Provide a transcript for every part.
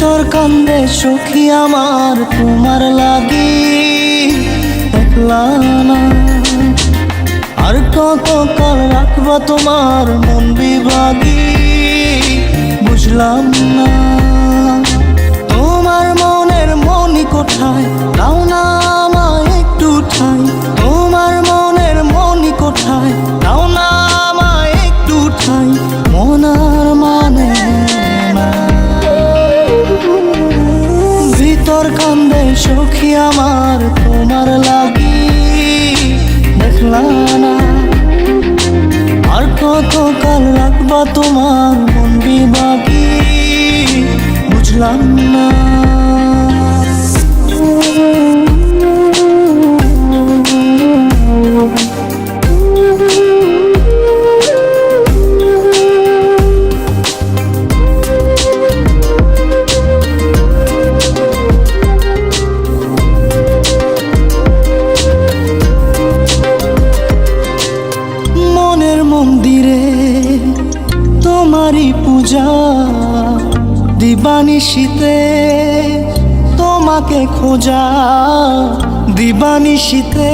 ভিতর কান্দে সখী আমার তোমার লাগি, দেখলা না আর কত কাল রাখবা তোমার মন বিভাগী, বুঝলাম না তোমার মনের মনি কোঠায়, দাও না আমায় একটু ঠাই। তোমার মনের মনি কোঠায়, দাও না আমায় একটু ঠাই। মন আর মানে না, ভিতর কান্দে সখী আমার তোমার লাগি, দেখলা না আর কত কাল রাখবা তোমার মন বিভাগী, বুঝলাম না। মনের মন্দিরে তোমারই পূজা, দিবানিশীতে তোমাকে খোঁজা, দিবানিশীতে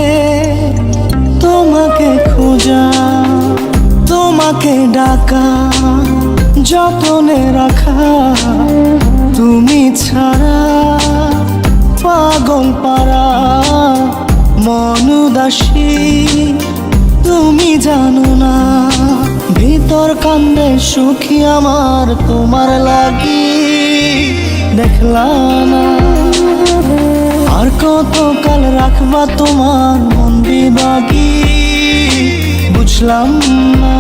তোমাকে খোঁজা, তোমাকে ডাকা, যতনে রাখা, তুমি ছাড়া পাগল পারা মন উদাসী, তুমি জানো না ভিতর কান্দে সুখী আমার তোমার লাগি, দেখলা না আর কত কাল রাখবা তোমার মন বিভাগী, বুঝলাম না।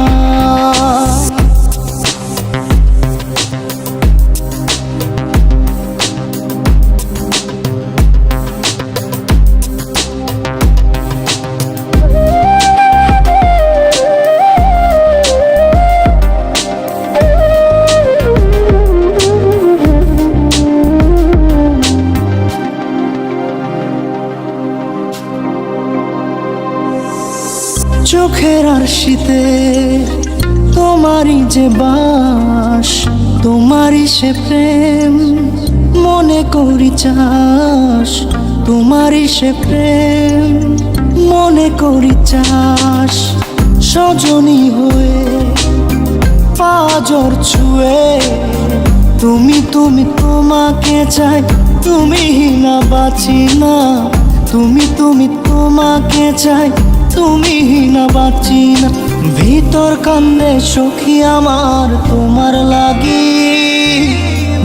চোখের আরশিতে তোমারই যে বাস, তোমারই সে প্রেম মনে করি চাস, তোমারই সে প্রেম মনে করি চাস। সজনী হয়ে পাজর ছুঁয়ে তুমি তুমি তোমাকে চাই, তুমি না বাঁচি না, তুমি তুমি তোমাকে চাই, তুমি না বাঁচি না। ভিতর কান্দে সখী আমার তোমার লাগি,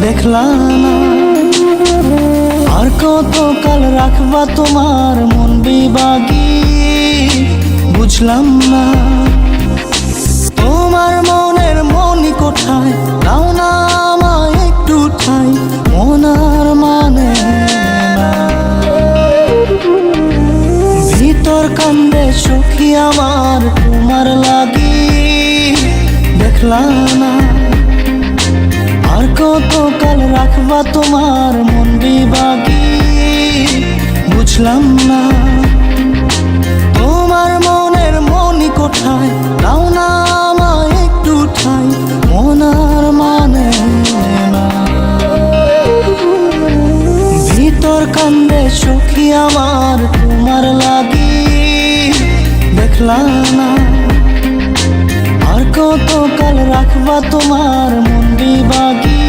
দেখলা না আর কত কাল রাখবা তোমার মন বিভাগী, বুঝলাম না তোমার মনের মনি কোঠায়, দাও না আমায় একটু ঠাই। মন আর মানে না, ভিতর কান্দে সখী আমার তোমার লাগি, দেখলা না আর কত কাল রাখবা তোমার মন বিভাগী, বুঝলাম না তোমার মনের মনি কোঠায়, দাও না আমায় একটু ঠাই। মন আর মানে না, ভিতর কান্দে সখী আমার তোমার লাগি, দেখলা না আর কত কাল রাখবা তোমার মন বিভাগী,